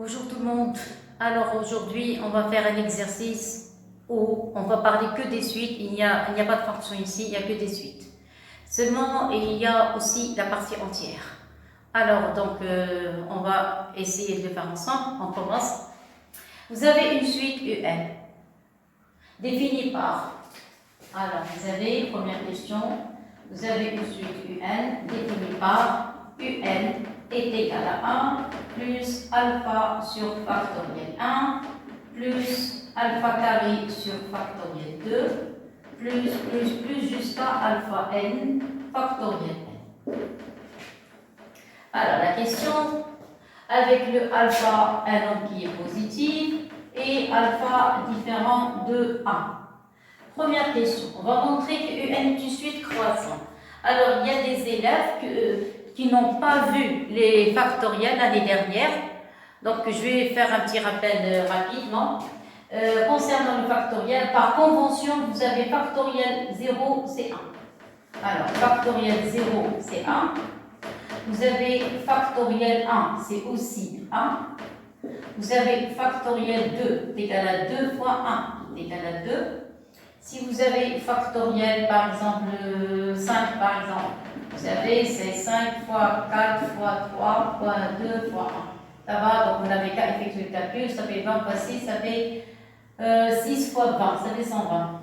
Bonjour tout le monde. Alors aujourd'hui, on va faire un exercice où on va parler que des suites. Il n'y a pas de fonction ici, il n'y a que des suites. Seulement, il y a aussi la partie entière. Alors donc, on va essayer de le faire ensemble. On commence. Vous avez une suite UN définie par. Alors, vous avez, première question, vous avez une suite UN définie par UN est égal à 1 plus alpha sur factoriel 1 plus alpha carré sur factoriel 2 plus jusqu'à alpha n factoriel n. Alors la question, avec le alpha n qui est positif et alpha différent de 1. Première question, on va montrer que UN est une suite croissante. Alors il y a des élèves qui n'ont pas vu les factoriels l'année dernière. Donc, je vais faire un petit rappel rapidement. Concernant le factoriel, par convention, vous avez factoriel 0, c'est 1. Alors, factoriel 0, c'est 1. Vous avez factoriel 1, c'est aussi 1. Vous avez factoriel 2, est égal à 2 fois 1, est égal à 2. Si vous avez factoriel, par exemple, 5, par exemple, vous savez, c'est 5 fois 4 fois 3 fois 2 fois 1. Ça va, donc vous n'avez qu'à effectuer le calcul, ça fait 20 fois 6, ça fait 6 fois 20, ça fait 120.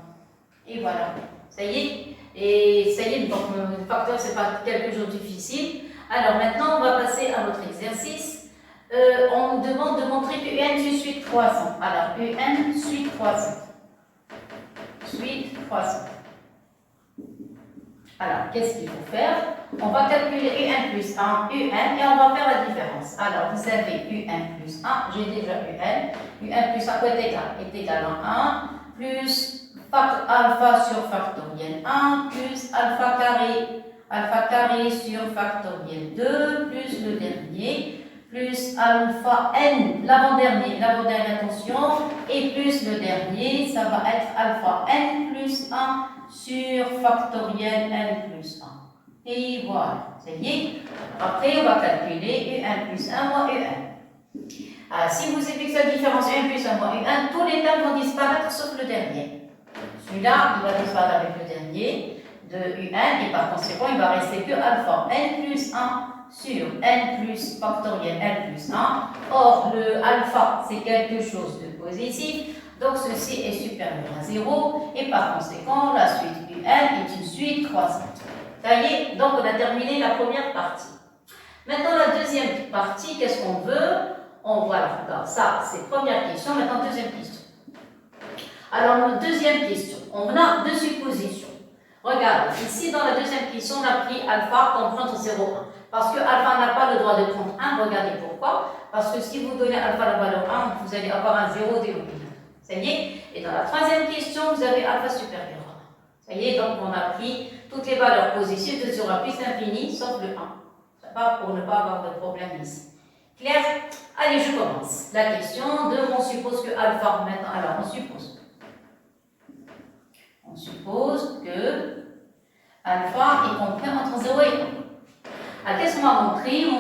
Et voilà, ça y est. Et ça y est, donc le facteur, c'est pas quelque chose de difficile. Alors maintenant, on va passer à notre exercice. On nous demande de montrer que UN est une suite croissante. Alors, UN, suite croissante. Suite croissante. Alors, qu'est-ce qu'il faut faire? On va calculer UN plus 1, UN, et on va faire la différence. Alors, vous avez UN plus 1, j'ai déjà UN. UN plus 1 est égal à 1, plus alpha sur factoriel 1, plus alpha carré sur factoriel 2, plus le dernier, plus alpha n, l'avant-dernier, attention, et plus le dernier, ça va être alpha n plus 1 sur factoriel n plus 1. Et voilà, ça y est. Après, on va calculer UN plus 1 moins UN. Alors, si vous effectuez la différence UN plus 1 moins UN, tous les termes vont disparaître sauf le dernier. Celui-là, il va disparaître avec le dernier de UN, et par conséquent, il va rester que alpha n plus 1 sur n plus factoriel n plus 1. Or, le alpha, c'est quelque chose de positif. Donc, ceci est supérieur à 0 et par conséquent, la suite UN est une suite croissante. Ça y est, donc on a terminé la première partie. Maintenant, la deuxième partie, qu'est-ce qu'on veut? On voit là, ça, c'est première question. Maintenant, deuxième question. Alors, notre deuxième question, on a deux suppositions. Regarde, ici, dans la deuxième question, on a pris alpha comme prendre 0,1. Parce que alpha n'a pas le droit de prendre 1. Regardez pourquoi. Parce que si vous donnez alpha la valeur 1, vous allez avoir un 0 dénominateur. Ça y est. Et dans la troisième question, vous avez alpha supérieur à 1. Ça y est, donc on a pris toutes les valeurs positives de 0 à plus l'infini, sauf le 1. Ça va, pour ne pas avoir de problème ici. Clair? Allez, je commence. La question 2, on suppose que alpha, maintenant, alors on suppose que alpha est compris entre 0 et 1. Alors, qu'est-ce qu'on va montrer? On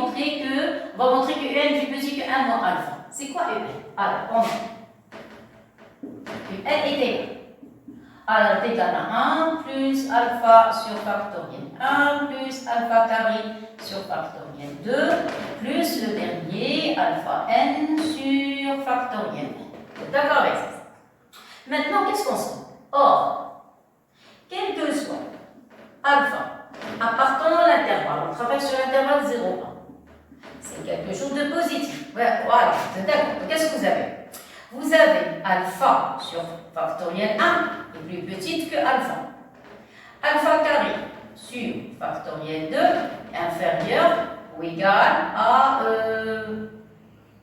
va montrer que UN est plus petit que 1 moins alpha. C'est quoi UN? Alors, on va. UN est égal. Alors, est égal à 1 plus alpha sur factoriel 1 plus alpha carré sur factoriel 2 plus le dernier alpha n sur factoriel n. Vous êtes d'accord avec ça? Maintenant, qu'est-ce qu'on sait? Or, quel que soit alpha appartenant à l'intervalle, on travaille sur l'intervalle 0,1. C'est quelque chose de positif. Voilà, vous êtes d'accord. Qu'est-ce que vous avez? Vous avez alpha sur factoriel 1 est plus petite que alpha. Alpha carré sur factoriel 2 est inférieur ou égal à...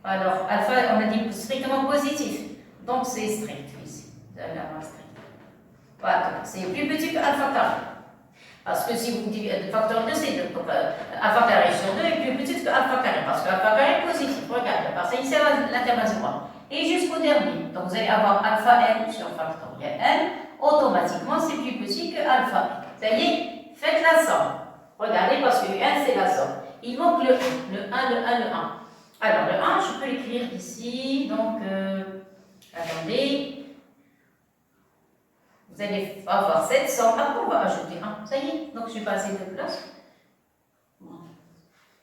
alors, alpha, on a dit strictement positif. Donc, c'est strict ici. Voilà, c'est plus petit que alpha carré. Parce que si vous divisez le facteur 2, c'est alpha carré sur 2 est plus petit que alpha carré. Parce que alpha carré est positif. Regardez, parce que ici, l'intervalle 0. Et jusqu'au dernier. Donc, vous allez avoir alpha n sur factoriel n. Automatiquement, c'est plus petit que alpha n. Ça y est, faites la somme. Regardez, parce que n, c'est la somme. Il manque le 1, le 1, le 1. Alors, le 1, je peux l'écrire ici. Donc, attendez. Vous allez avoir cette somme. Après, on va ajouter 1. Ça y est. Donc, je suis passé de place. Bon.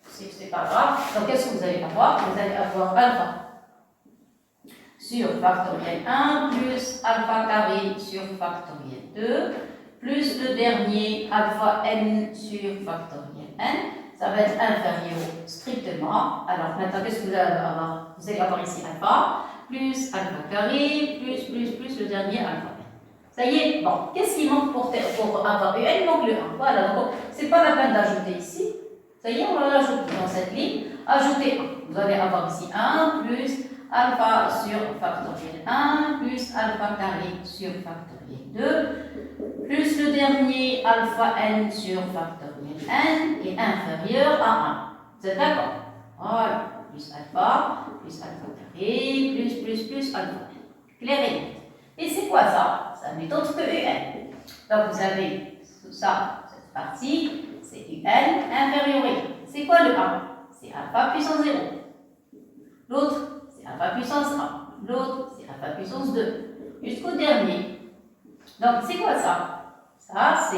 C'est pas grave. Donc, qu'est-ce que vous allez avoir? Vous allez avoir alpha sur factoriel 1 plus alpha carré sur factoriel 2 plus le dernier alpha n sur factoriel n. Ça va être inférieur strictement. Alors maintenant, qu'est-ce que vous allez avoir? Vous allez avoir ici alpha plus alpha carré plus le dernier alpha n. Ça y est. Bon, qu'est-ce qui manque pour avoir un? Il manque le 1. Voilà, donc c'est pas la peine d'ajouter ici. Ça y est, on va l'ajouter dans cette ligne. Ajoutez 1. Vous allez avoir ici 1 plus alpha sur factoriel 1 plus alpha carré sur factoriel 2 plus le dernier alpha n sur factoriel n est inférieur à 1. Vous êtes d'accord? Voilà. Plus alpha carré plus alpha n. Clair et net. Et c'est quoi ça? Ça n'est autre que un. Donc vous avez tout ça, cette partie, c'est un inférieur à 1. C'est quoi le 1? C'est alpha puissance 0. L'autre, c'est alpha puissance 1. L'autre, c'est alpha puissance 2. Jusqu'au dernier. Donc, c'est quoi ça? Ça,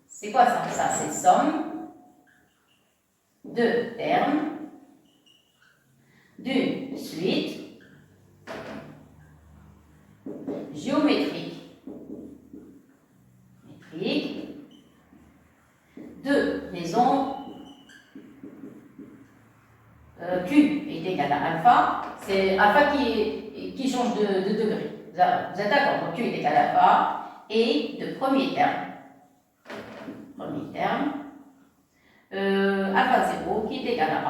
c'est quoi ça? Ça, c'est somme de termes d'une suite géométrique de raison Q est égal à alpha. C'est alpha qui change de degré. Vous êtes d'accord? Donc Q est égal à alpha. Et de premier terme, alpha 0 qui est égal à 1.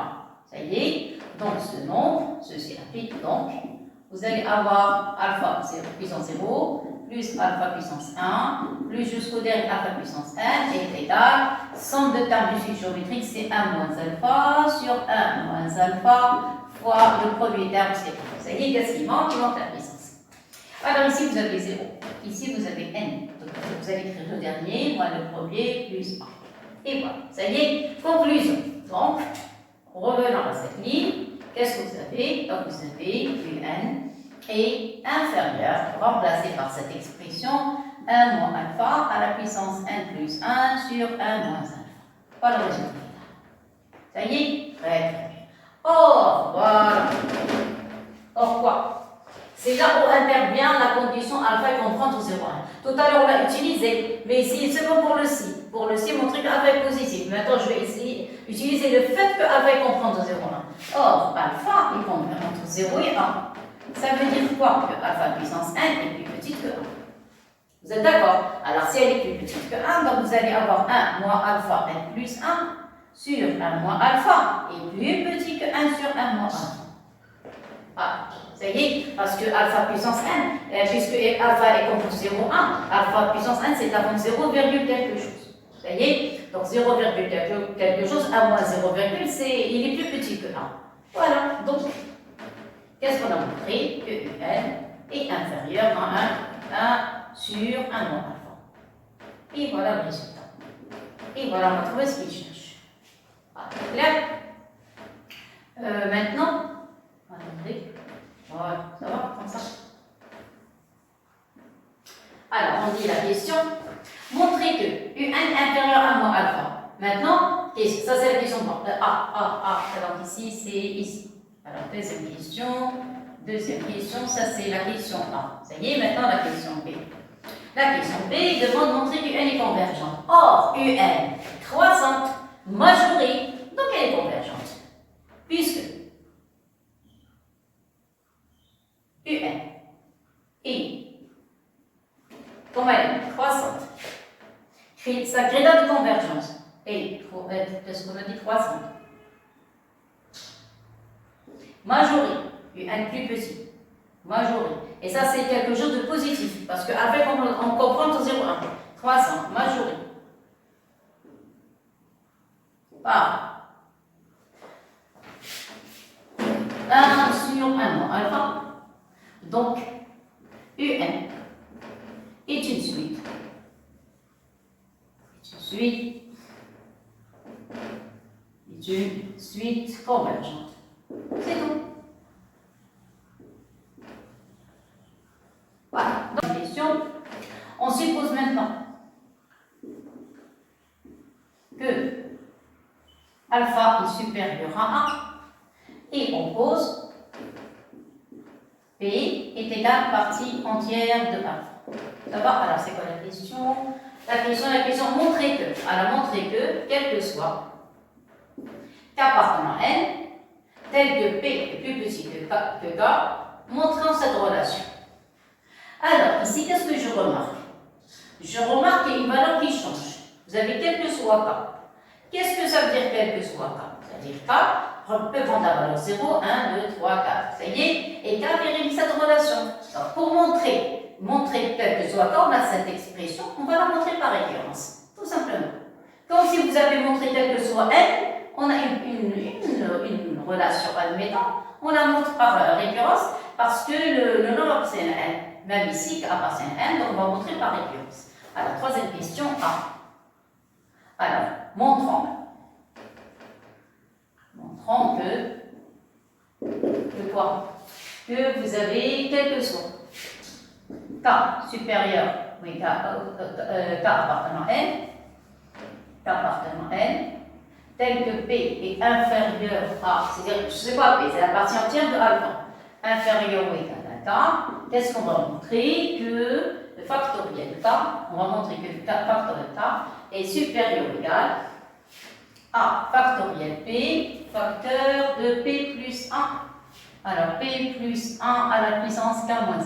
Ça y est. Donc ce nombre, ceci applique donc. Vous allez avoir alpha puissance 0 plus alpha puissance 1 plus jusqu'au dernier alpha puissance n est égal. Somme de termes du suite géométrique, c'est 1 moins alpha sur 1 moins alpha fois le premier terme, c'est 1. Ça y est, qu'est-ce qui manque? Il manque la puissance. Alors ici, vous avez 0. Ici, vous avez n. Donc, vous allez écrire le dernier moins le premier plus 1. Et voilà. Ça y est, conclusion. Donc, revenons à cette ligne. Qu'est-ce que vous avez? Donc, vous avez un est inférieur, remplacé par cette expression 1 moins alpha à la puissance n plus 1 sur 1 moins alpha. Voilà le résultat. Ça y est? Très très bien. Or, voilà. Or quoi? C'est là où intervient la condition alpha est confronte au 0,1. Tout à l'heure, on l'a utilisé, mais ici, c'est bon pour le si. Pour le si, montrer que alpha est positif. Maintenant, je vais essayer d'utiliser le fait que alpha est confronte au 0,1. Or, alpha est confronte entre 0 et 1. Ça veut dire quoi? Que alpha puissance n est plus petite que 1. Vous êtes d'accord? Alors, si elle est plus petite que 1, donc vous allez avoir 1 moins alpha n plus 1 sur 1 moins alpha est plus petit que 1 sur 1 moins alpha. Ah, ça y est, parce que alpha puissance n, puisque alpha est contre 0,1, alpha puissance n c'est avant 0, quelque chose. Ça y est, donc 0, quelque chose, 1 moins 0, il est plus petit que 1. Voilà, donc, qu'est-ce qu'on a montré? Que n est inférieur à 1 sur 1 moins alpha. Et voilà le résultat. Et voilà, on a trouvé ce qu'il cherche. Voilà, clair? Maintenant, attendez. Voilà, ça va comme ça. Alors, on dit la question. Montrez que un inférieur à 1 moins alpha. Maintenant, ça c'est la question. Alors ici, c'est ici. Alors, deuxième question, ça c'est la question A. Ça y est, maintenant la question B. La question B demande de montrer que UN est convergente. Or, UN est croissante, majorée, donc elle est convergente. Puisque UN est, comme elle est croissante, sa gréda de convergence est, qu'est-ce qu'on a dit, croissante. Majorée, UN plus petit. Majorée. Et ça, c'est quelque chose de positif. Parce qu'après, on comprend au 0,1. Croissant, majorée. Par 1 sur 1 moins alpha. Donc, UN est une suite. Est une suite convergente. suppose maintenant que alpha est supérieur à 1 et on pose P est égal à partie entière de alpha. Ça va? Alors, c'est quoi la question? La question, montrer que. Alors, montrer que, quel que soit K appartenant à N, tel que P est plus petit que K, montrant cette relation. Alors, ici, qu'est-ce que je remarque? Je remarque qu'il y a une valeur qui change. Vous avez quel que soit K. Qu'est-ce que ça veut dire quel que soit K? C'est-à-dire K peut prendre la valeur 0, 1, 2, 3, 4. Ça y est, et K vérifie cette relation. Donc, pour montrer quel que soit K, on a cette expression, on va la montrer par récurrence. Tout simplement. Comme si vous avez montré quel que soit N, on a une relation admettant, on la montre par récurrence parce que le nom appartient à N. Même ici, K appartient à N, donc on va montrer par récurrence. Alors, troisième question A. Alors, montrons que quoi? Que vous avez quel que soit K supérieur, oui, K appartenant à N, tel que P est inférieur à, c'est-à-dire, je sais pas P, c'est la partie entière de alpha, inférieur ou égal à K, qu'est-ce qu'on va montrer? Que le factoriel K, on va montrer que le factoriel K est supérieur ou égal à factoriel P, facteur de P plus 1. Alors, P plus 1 à la puissance K moins 1.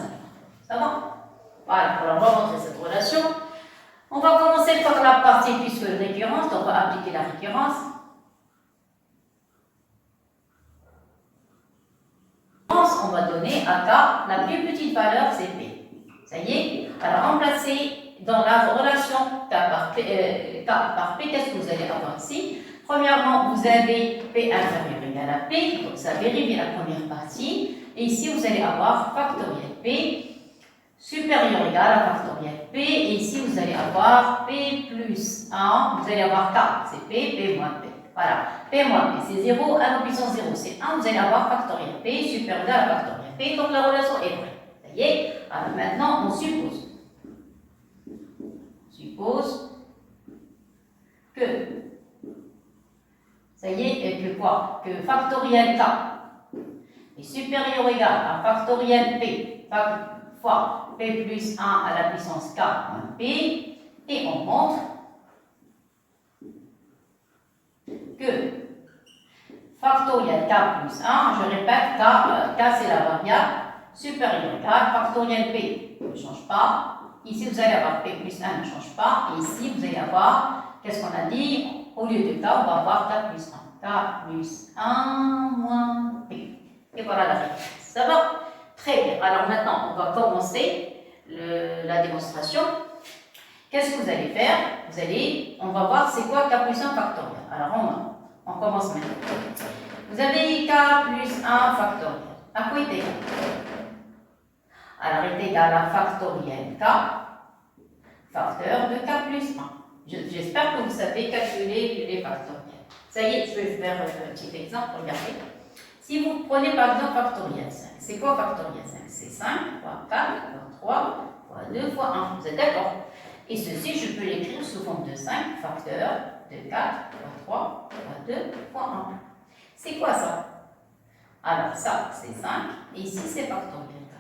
Ça va? Voilà, alors on va montrer cette relation. On va commencer par la partie puisque récurrence, donc on va appliquer la récurrence. On va donner à K la plus petite valeur, c'est P. Ça y est? Alors, remplacer dans la relation K par P, qu'est-ce que vous allez avoir ici? Premièrement, vous avez P inférieur ou égal à P, donc ça vérifie la première partie. Et ici, vous allez avoir factoriel P supérieur ou égal à factoriel P. Et ici, vous allez avoir P plus 1, vous allez avoir K, c'est P moins P. Voilà, P moins P, c'est 0, 1 en puissance 0, c'est 1, vous allez avoir factoriel P supérieur ou égal à factoriel P, donc la relation est vraie. Ça y est? Alors maintenant, on suppose que, ça y est, et que quoi? Que factoriel K est supérieur ou égal à factoriel P fois P plus 1 à la puissance K moins P, et on montre que factoriel K plus 1, je répète, K c'est la variable, supérieur ou égal, factoriel P ne change pas. Ici, vous allez avoir P plus 1 ne change pas. Et ici, vous allez avoir, qu'est-ce qu'on a dit? Au lieu de K, on va avoir K plus 1. K plus 1 moins P. Et voilà la réponse. Ça va? Très bien. Alors maintenant, on va commencer la démonstration. Qu'est-ce que vous allez faire? On va voir c'est quoi K plus 1 factoriel. Alors, on commence maintenant. Vous avez K plus 1 factoriel. À quoi est égal? Alors, est égal à factoriel K, facteur de K plus 1. J'espère que vous savez calculer les factoriels. Ça y est, je vais faire un petit exemple. Regardez. Si vous prenez par exemple factoriel 5, c'est quoi factoriel 5? C'est 5 fois 4 fois 3 fois 2 fois 1. Vous êtes d'accord? Et ceci, je peux l'écrire sous forme de 5 facteur de 4 fois 3 fois 2 fois 1. C'est quoi ça? Alors ça, c'est 5 et ici, c'est factoriel 4.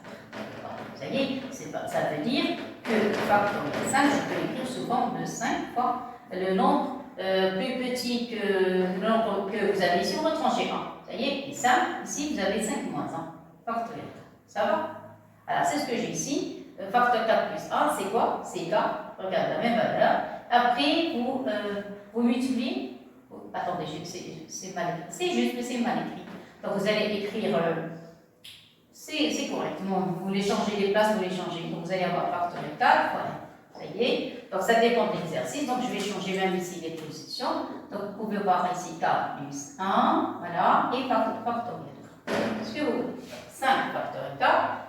Ça y est, ça veut dire que factoriel 5, je peux l'écrire sous forme de 5 fois le nombre plus petit que le nombre que vous avez ici, on va trancher 1. Ça y est, et 5, ici vous avez 5 moins 1, factoriel 4. Ça va? Alors c'est ce que j'ai ici. Facteur 4 plus 1, c'est quoi? C'est K. Regarde la même valeur. Après, vous multipliez. Attendez, c'est mal écrit. C'est juste, mais c'est mal écrit. Donc vous allez écrire. C'est correct. Vous voulez changer les places, vous les changez. Donc vous allez avoir factoriel 4, voilà. Ça y est. Donc ça dépend de l'exercice. Donc je vais changer même ici les positions. Donc vous pouvez voir ici K plus 1, voilà, et factoriel 4. Ce que vous voulez. 5 factoriel K,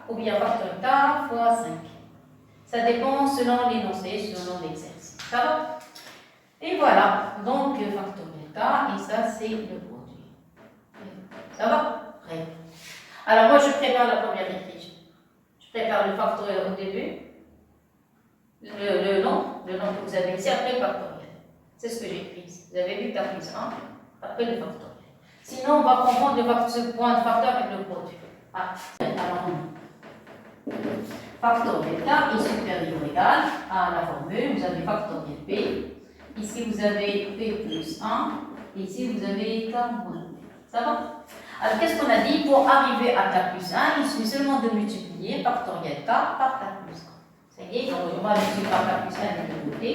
ou bien factoriel K fois 5. Ça dépend selon l'énoncé, selon l'exercice. Ça va? Et voilà. Donc factoriel K, et ça c'est le produit. Ça va? Très bien. Alors moi je prépare la première écriture. Je prépare le factoriel au début. le nom que vous avez ici après le factoriel. C'est ce que j'ai écrit ici. Vous avez vu K plus 1 après le factoriel. Sinon, on va confondre ce point de facteur avec le produit. Ah, alors, factoriel K est supérieur ou égal à la formule. Vous avez factoriel P. Ici, vous avez P plus 1. Ici, vous avez K moins P. Ça va? Alors, qu'est-ce qu'on a dit? Pour arriver à K plus 1, il suffit seulement de multiplier factoriel K par K plus 1. Ça y est, donc on va multiplier par K plus 1 de l'autre côté.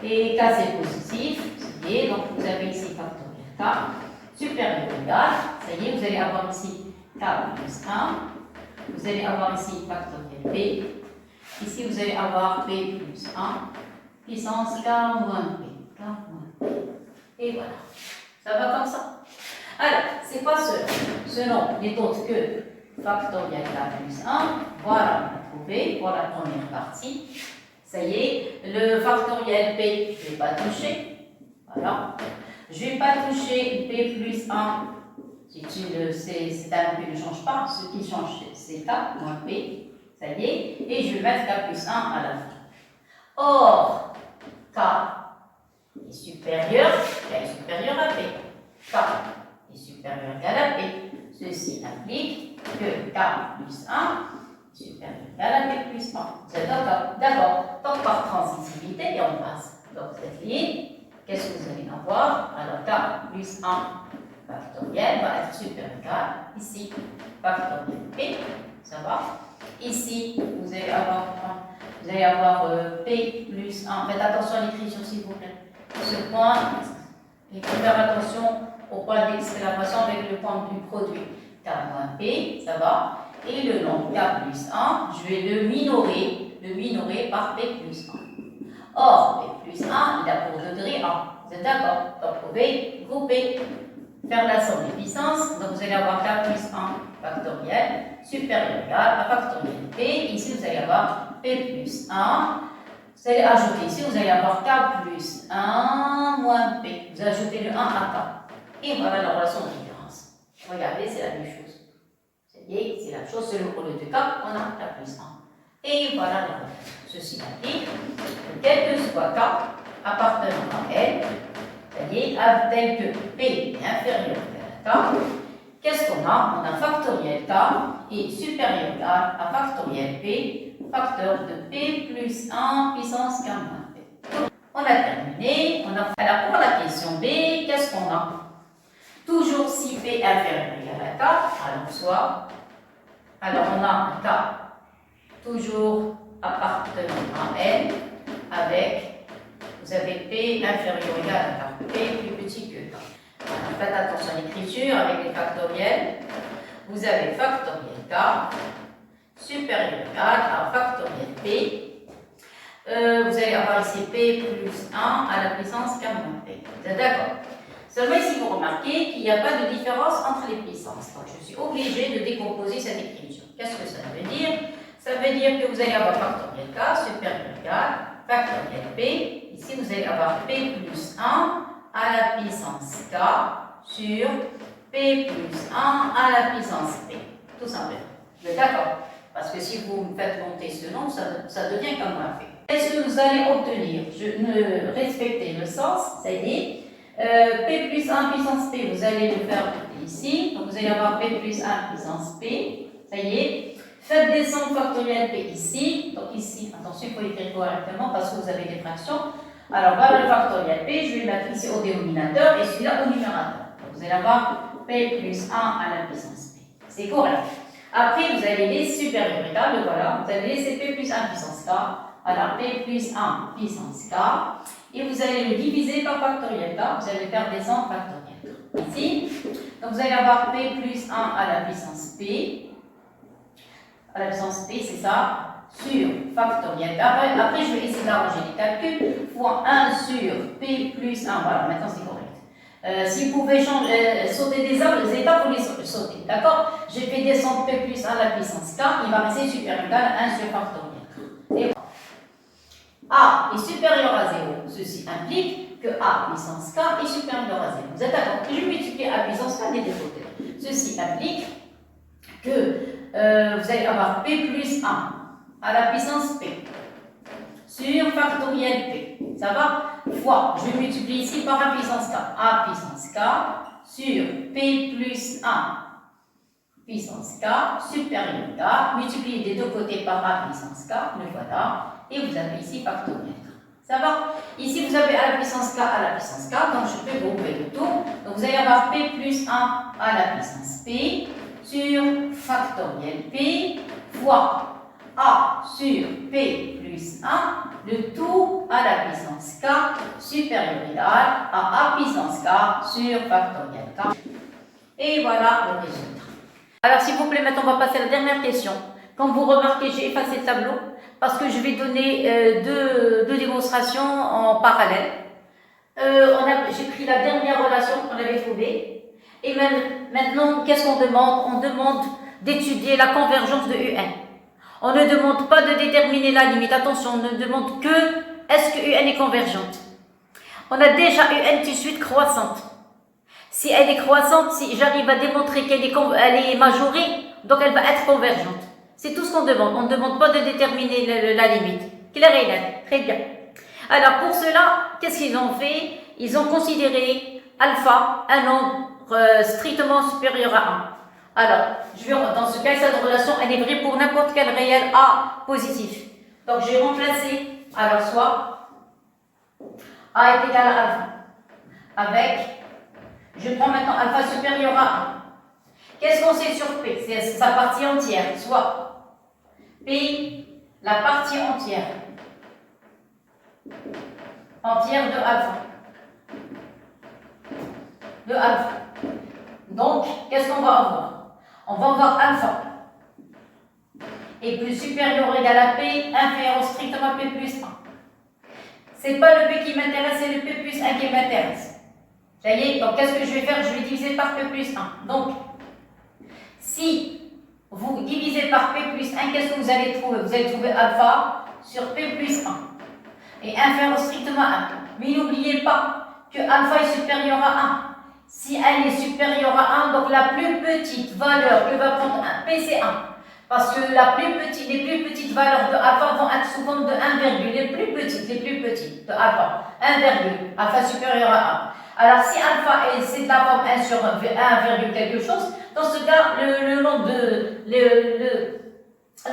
Et K c'est positif. Ça y est, donc vous avez ici factoriel K supérieur ou égal. Ça y est, vous allez avoir ici K plus 1. Vous allez avoir ici factoriel P. Ici, vous allez avoir P plus 1. Puissance K moins P. K moins P. Et voilà. Ça va comme ça? Alors, c'est quoi ce nom n'est autre que factoriel K plus 1. Voilà, on a trouvé. Voilà la première partie. Ça y est, le factoriel P, je ne vais pas toucher. Voilà. Je ne vais pas toucher P plus 1. C'est un P ne change pas. Ce qui change, c'est K moins P. Ça y est. Et je vais mettre K plus 1 à la fin. Or, K est supérieur à P. K est supérieur égal à P. Ceci implique que K plus 1 est supérieur égal à P plus 1. C'est d'accord. Donc par transitivité, et on passe. Donc cette ligne, qu'est-ce que vous allez avoir? Alors K plus 1 factoriel va être supérieur égal ici factoriel P. Ça va? Ici, vous allez avoir P plus 1. Faites attention à l'écriture s'il vous plaît. Ce point, il faut faire attention au point d'exclamation avec le point du produit. K moins P, ça va. Et le nombre K plus 1, je vais le minorer par P plus 1. Or, P plus 1, il a pour degré 1. Vous êtes d'accord? Donc, vous pouvez grouper, faire la somme des puissances. Donc, vous allez avoir K plus 1 factoriel supérieur égal à factoriel P. Ici, vous allez avoir P plus 1. Vous allez ajouter ici, vous allez avoir K plus 1 moins P. Vous ajoutez le 1 à K. Et voilà la relation de différence. Regardez, c'est la même chose. C'est la chose, c'est au lieu de K, on a K plus 1. Et voilà la relation. Ceci implique que quel que soit K appartenant à L, c'est-à-dire tel que P est inférieur à K, qu'est-ce qu'on a? On a factoriel K est supérieur à factoriel P, facteur de P plus 1 puissance K moins P. On a terminé. Alors pour la question B, qu'est-ce qu'on a? Toujours si P est inférieur ou égal à K, alors on a un K toujours appartenant à N avec, vous avez P inférieur ou égal à K, P plus petit que K. Alors faites attention à l'écriture avec les factoriels. Vous avez factoriel K supérieur ou égal à factoriel P. Vous allez avoir ici P plus 1 à la puissance K moins P. Vous êtes d'accord? Seulement ici, vous remarquez qu'il n'y a pas de différence entre les puissances. Donc, je suis obligée de décomposer cette écriture. Qu'est-ce que ça veut dire? Ça veut dire que vous allez avoir factoriel K supérieur égal factoriel P. Ici, vous allez avoir P plus 1 à la puissance K sur P plus 1 à la puissance P. Tout simplement. Vous êtes d'accord? Parce que si vous faites monter ce nombre, ça devient comme un P. Qu'est-ce que vous allez obtenir? Je ne respectez le sens, c'est-à-dire P plus 1 puissance P, vous allez le faire ici. Donc vous allez avoir P plus 1 puissance P. Ça y est. Faites descendre factoriel P ici. Donc ici, attention, il faut écrire correctement parce que vous avez des fractions. Alors voilà le factoriel P, je vais le mettre ici au dénominateur et celui-là au numérateur. Donc vous allez avoir P plus 1 à la puissance P. C'est correct. Après, vous allez les supérieurs égal, le voilà. Vous allez laisser P plus 1 puissance K. Alors P plus 1 puissance K. Et vous allez le diviser par factoriel K. Vous allez faire descendre factoriel K. Ici. Donc vous allez avoir P plus 1 à la puissance P. À la puissance P, c'est ça. Sur factoriel K. Après, je vais essayer d'arranger les calculs. Fois 1 sur P plus 1. Voilà, maintenant c'est correct. Si vous pouvez sauter des étapes, vous les sautez. D'accord? J'ai fait descendre P plus 1 à la puissance K. Il va rester supérieur égal à 1 sur factoriel K. Et A est supérieur à 0. Ceci implique que A puissance K est supérieur à 0. Vous êtes d'accord? Je vais multiplier A puissance K des deux côtés. Ceci implique que vous allez avoir P plus 1 à la puissance P sur factoriel P. Ça va? Fois, je vais multiplier ici par A puissance K. A puissance K sur P plus 1 puissance K supérieur K, multiplié des deux côtés par A puissance K, le voilà, et vous avez ici factoriel K. Ça va? Ici, vous avez A la puissance K à la puissance K, donc je peux grouper le tout. Donc vous allez avoir P plus 1 à la puissance P sur factoriel P fois A sur P plus 1, le tout à la puissance K supérieur égal à A puissance K sur factoriel K. Et voilà le résultat. Alors s'il vous plaît, maintenant on va passer à la dernière question. Comme vous remarquez, j'ai effacé le tableau parce que je vais donner deux démonstrations en parallèle. J'ai pris la dernière relation qu'on avait trouvée. Et maintenant, qu'est-ce qu'on demande? On demande d'étudier la convergence de UN. On ne demande pas de déterminer la limite. Attention, on ne demande que est-ce que UN est convergente. On a déjà UN qui est suite croissante. Si elle est croissante, si j'arrive à démontrer qu'elle est majorée, donc elle va être convergente. C'est tout ce qu'on demande. On ne demande pas de déterminer la limite. Clair et net. Très bien. Alors pour cela, qu'est-ce qu'ils ont fait? Ils ont considéré alpha un nombre strictement supérieur à 1. Alors, dans ce cas, cette relation, elle est vraie pour n'importe quel réel A positif. Donc je vais remplacer, alors soit A est égal à alpha avec, je prends maintenant alpha supérieur à 1. Qu'est-ce qu'on sait sur P? C'est sa partie entière, soit P, la partie entière de alpha. Donc, qu'est-ce qu'on va avoir? On va avoir alpha est plus supérieur ou égal à P, inférieur strictement à P plus 1. C'est pas le P qui m'intéresse, c'est le P plus 1 qui m'intéresse. Ça y est, donc qu'est-ce que je vais faire? Je vais diviser par P plus 1. Donc, si vous divisez par P plus 1, qu'est-ce que vous allez trouver? Vous allez trouver alpha sur P plus 1 et inférieur strictement à 1. Mais n'oubliez pas que alpha est supérieur à 1. Si elle est supérieure à 1, donc la plus petite valeur que va prendre un P, c'est 1. Parce que les plus petites valeurs de alpha vont être sous forme de 1, les plus petites de alpha, 1, alpha supérieur à 1. Alors si alpha c'est de la forme 1 sur 1, quelque chose, dans ce cas, le nombre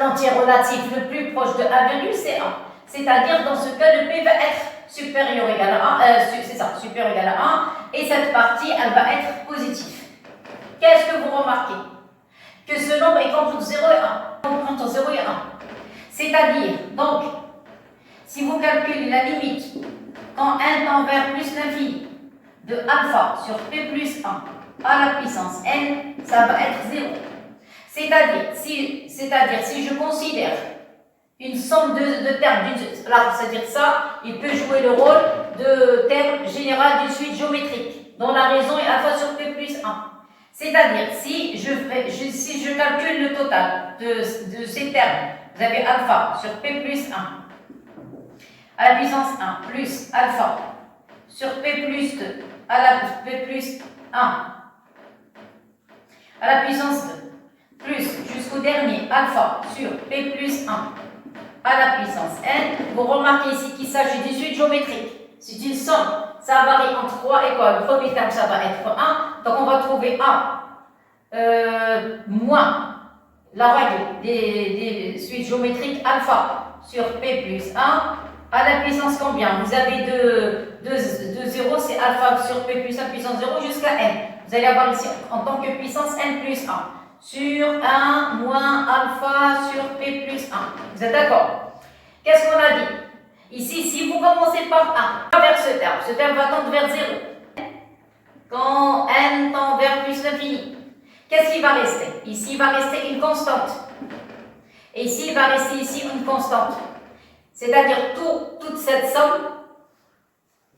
l'entier relatif le plus proche de 1, c'est 1. C'est-à-dire, dans ce cas, le P va être supérieur ou égal à 1, c'est ça, supérieur ou égal à 1, et cette partie, elle va être positive. Qu'est-ce que vous remarquez? Que ce nombre est compris entre 0 et 1. On prend entre 0 et 1. C'est-à-dire, donc, si vous calculez la limite quand n tend vers plus l'infini de alpha sur P plus 1 à la puissance n, ça va être 0. C'est-à-dire, si je considère une somme de termes, c'est-à-dire ça, il peut jouer le rôle de terme général d'une suite géométrique, dont la raison est alpha sur P plus 1. C'est-à-dire, si je calcule le total de ces termes, vous avez alpha sur P plus 1 à la puissance 1 plus alpha sur P plus 2 à la P plus 1 à la puissance 2 plus jusqu'au dernier alpha sur P plus 1 à la puissance n, vous remarquez ici qu'il s'agit d'une suite géométrique. C'est une somme, ça varie entre 3 et quoi? Le premier terme, ça va être 1, donc on va trouver 1 moins la règle des suites géométriques alpha sur P plus 1 à la puissance combien? Vous avez de 0, c'est alpha sur P plus 1 puissance 0 jusqu'à n. Vous allez avoir ici en tant que puissance n plus 1 sur 1 moins alpha sur P plus 1. Vous êtes d'accord? Qu'est-ce qu'on a dit? Ici, si vous commencez par 1, vers ce terme va tendre vers 0. Quand n tend vers plus l'infini, qu'est-ce qui va rester? Ici, il va rester une constante. Et ici, il va rester ici une constante. C'est-à-dire, toute cette somme,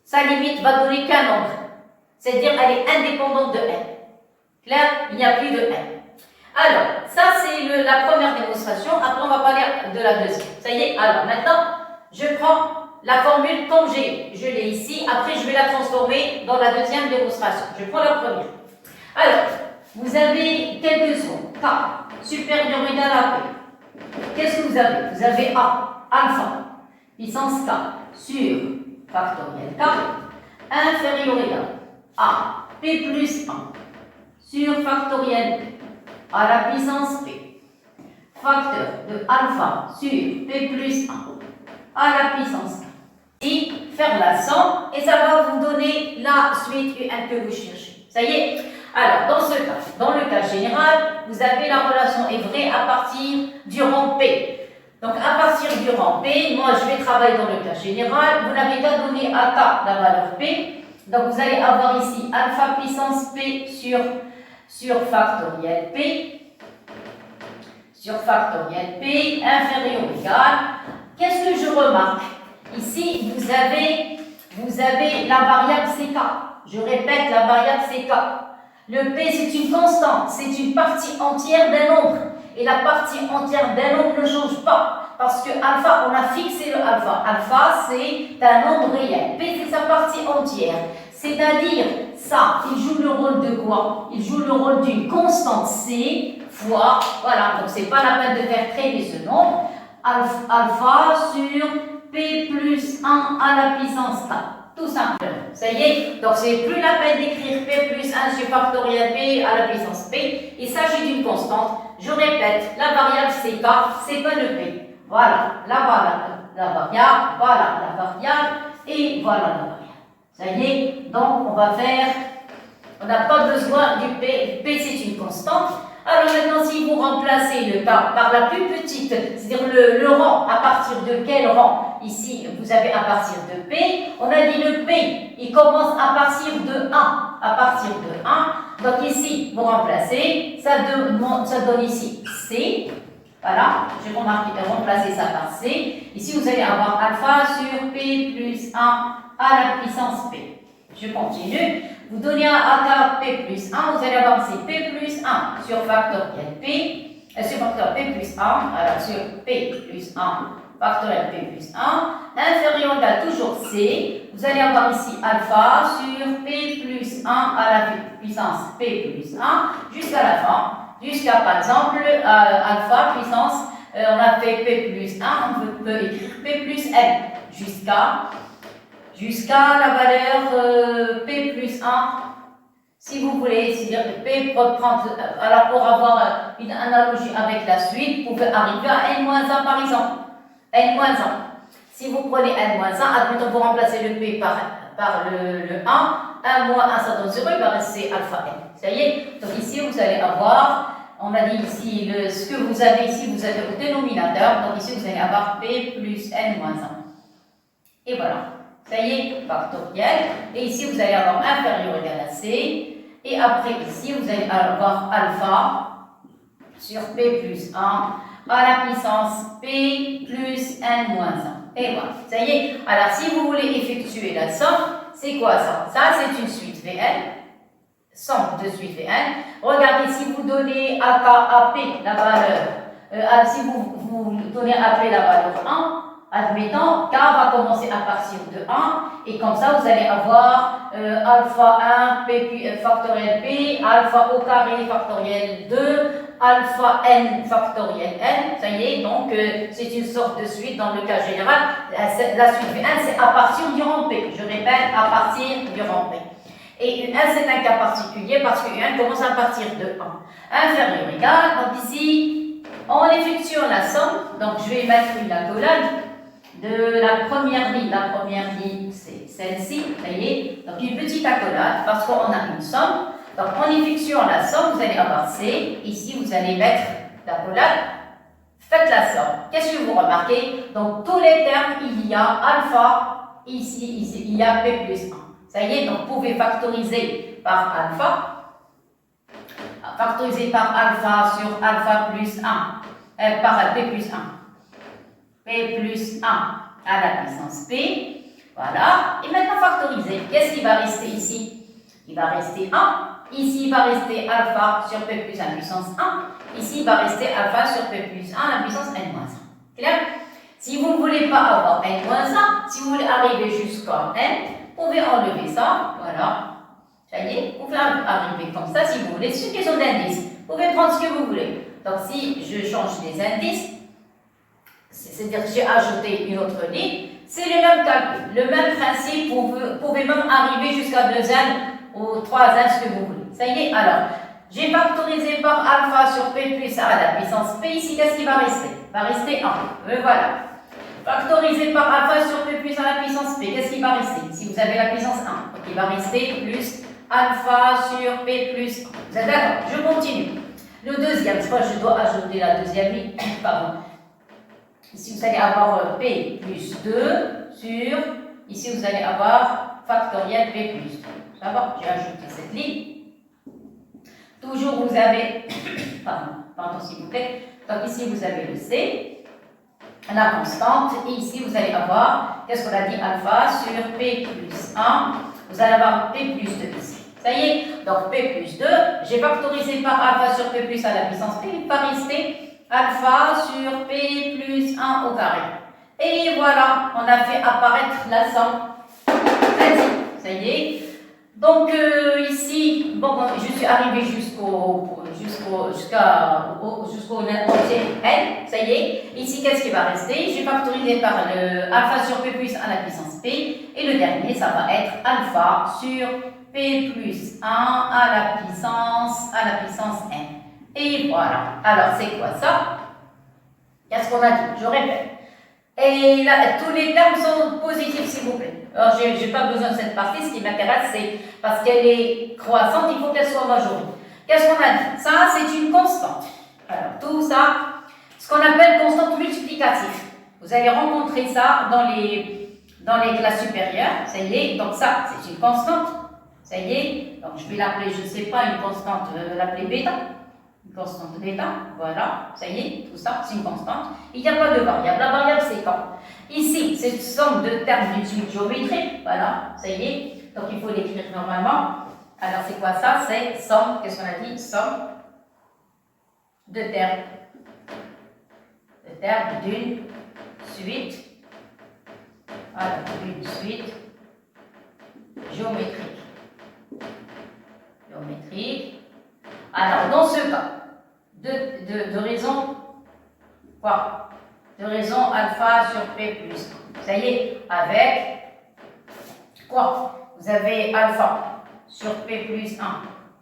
sa limite va donner qu'un nombre. C'est-à-dire, elle est indépendante de n. Clair? Il n'y a plus de n. Alors, ça c'est la première démonstration. Après, on va parler de la deuxième. Ça y est, alors maintenant, je prends la formule comme je l'ai ici. Après, je vais la transformer dans la deuxième démonstration. Je prends la première. Alors, vous avez quelque chose. K supérieur ou égal à P. Qu'est-ce que vous avez? Vous avez A, alpha, puissance k sur factoriel k inférieur ou égal à p plus 1 sur factoriel p à la puissance p facteur de alpha sur p plus 1 à la puissance k. Ici, faire la somme et ça va vous donner la suite UN que vous cherchez. Ça y est? Alors, dans ce cas, dans le cas général, vous avez la relation est vraie à partir du rang P. Donc, à partir du rang P, moi, je vais travailler dans le cas général. Vous n'avez qu'à donner à K la valeur P. Donc, vous allez avoir ici alpha puissance P sur factoriel P. Sur factoriel P inférieur ou égal. Qu'est-ce que je remarque? Ici, vous avez la variable CK. Je répète, la variable CK. Le P, c'est une constante, c'est une partie entière d'un nombre. Et la partie entière d'un nombre ne change pas. Parce que alpha, on a fixé le alpha. Alpha, c'est un nombre réel. P, c'est sa partie entière. C'est-à-dire, ça, il joue le rôle de quoi? Il joue le rôle d'une constante C fois, voilà, donc c'est pas la peine de faire créer ce nombre. Alpha sur P plus 1 à la puissance k. Tout simplement. Ça y est, donc c'est plus la peine d'écrire P plus 1 sur factoriel P à la puissance P. Il s'agit d'une constante. Je répète, la variable c'est K, c'est pas le P. Voilà, la variable, voilà la variable, et voilà la variable. Ça y est, donc on va faire, on n'a pas besoin du P. P c'est une constante. Alors maintenant, si vous remplacez le K par la plus petite, c'est-à-dire le rang, à partir de quel rang? Ici, vous avez à partir de P. On a dit le P, il commence à partir de 1. À partir de 1. Donc ici, vous remplacez, ça donne ici C. Voilà, j'ai remplacé ça par C. Ici, vous allez avoir alpha sur P plus 1 à la puissance P. Je continue. Vous donnez à P plus 1, vous allez avoir ici P plus 1 sur factoriel P, sur factoriel P plus 1, alors sur P plus 1, factoriel P plus 1, inférieur ou égal toujours C, vous allez avoir ici alpha sur P plus 1 à la puissance P plus 1, jusqu'à la fin, jusqu'à par exemple alpha puissance, on a fait P plus 1, on peut écrire P plus N, jusqu'à la valeur P plus 1, si vous voulez, c'est-à-dire que P peut prendre, alors pour avoir une analogie avec la suite, vous pouvez arriver à N-1 par exemple. N-1. Si vous prenez N-1, admettons vous remplacez le P par le 1 moins 1 ça donne 0, il va rester alpha N. Ça y est, donc ici vous allez avoir, on a dit ici, ce que vous avez ici, vous avez au dénominateur, donc ici vous allez avoir P plus N-1. Et voilà. Ça y est, factoriel. Et ici, vous allez avoir inférieur ou égal à C. Et après, ici, vous allez avoir alpha sur P plus 1 à la puissance P plus N-1. Et voilà. Ça y est. Alors, si vous voulez effectuer la somme, c'est quoi ça? Ça, c'est une suite VN. Somme de suite VN. Regardez, si vous donnez à K, à P la valeur, si vous donnez à P la valeur 1, admettons, K va commencer à partir de 1 et comme ça vous allez avoir alpha 1 P factoriel P, alpha au carré factoriel 2, alpha n factoriel n, ça y est, donc c'est une sorte de suite dans le cas général. La suite V1 c'est à partir du rang P, je répète, à partir du rang P. Et U1 c'est un cas particulier parce que U1 commence à partir de 1. Inférieur ou égal, donc ici, en effectuant la somme, donc je vais mettre une accolade de la première ligne c'est celle-ci, ça y est, donc une petite accolade parce qu'on a une somme, donc en effectuant la somme, vous allez avoir C, ici vous allez mettre l'accolade, faites la somme, qu'est-ce que vous remarquez? Donc tous les termes, il y a alpha, ici, il y a P plus 1, ça y est, donc vous pouvez factoriser par alpha sur alpha plus 1, par P plus 1. P plus 1 à la puissance P. Voilà. Et maintenant factoriser. Qu'est-ce qui va rester ici? Il va rester 1. Ici, il va rester alpha sur P plus 1 puissance 1. Ici, il va rester alpha sur P plus 1 à la puissance N-1. Clair? Si vous ne voulez pas avoir N-1, si vous voulez arriver jusqu'à N, vous pouvez enlever ça. Voilà. Ça y est, vous pouvez arriver comme ça si vous voulez. C'est une question d'indice. Vous pouvez prendre ce que vous voulez. Donc, si je change les indices, c'est-à-dire que j'ai ajouté une autre ligne, c'est le même calcul, le même principe, vous pouvez même arriver jusqu'à 2n ou 3n, ce que vous voulez. Ça y est, alors, j'ai factorisé par alpha sur p plus 1 à la puissance p, ici, qu'est-ce qui va rester? Va rester 1, me voilà. Factorisé par alpha sur p plus 1 à la puissance p, qu'est-ce qui va rester? Si vous avez la puissance 1, donc il va rester plus alpha sur p plus 1. Vous êtes d'accord? Je continue. Le deuxième, je crois que je dois ajouter la deuxième ligne, pardon. Ici, vous allez avoir P plus 2 sur, ici, vous allez avoir factoriel P plus 2. Ça va? J'ai ajouté cette ligne. Toujours, vous avez, pardon s'il vous plaît. Donc, ici, vous avez le C, la constante. Et ici, vous allez avoir, qu'est-ce qu'on a dit, alpha sur P plus 1. Vous allez avoir P plus 2 ici. Ça y est, donc P plus 2, j'ai factorisé par alpha sur P plus à la puissance P, il va rester alpha sur P plus 1 au carré. Et voilà, on a fait apparaître la somme. Ça y est. Donc ici, bon, je suis arrivé jusqu'au n, ça y est. Ici, qu'est-ce qui va rester? J'ai factorisé par le alpha sur P plus 1 à la puissance P. Et le dernier, ça va être alpha sur P plus 1 à la puissance n. Et voilà. Alors, c'est quoi ça? Qu'est-ce qu'on a dit? Je répète. Et là, tous les termes sont positifs, s'il vous plaît. Alors, je n'ai pas besoin de cette partie. Ce qui m'intéresse, c'est parce qu'elle est croissante, il faut qu'elle soit majorée. Qu'est-ce qu'on a dit? Ça, c'est une constante. Alors, tout ça, ce qu'on appelle constante multiplicative. Vous allez rencontrer ça dans les classes supérieures. Ça y est. Donc, ça, c'est une constante. Ça y est. Donc, je vais l'appeler, je ne sais pas, une constante, l'appeler bêta. Une constante bêta, voilà, ça y est, tout ça, c'est une constante. Il n'y a pas de variable, la variable c'est quand? Ici, c'est une somme de termes d'une suite géométrique, voilà, ça y est, donc il faut l'écrire normalement. Alors c'est quoi ça? C'est somme, qu'est-ce qu'on a dit? Somme de termes. De termes d'une suite, voilà, d'une suite géométrique. Géométrique. Alors, dans ce cas, de raison, quoi? De raison alpha sur P plus 1. Ça y est, avec quoi? Vous avez alpha sur P plus 1,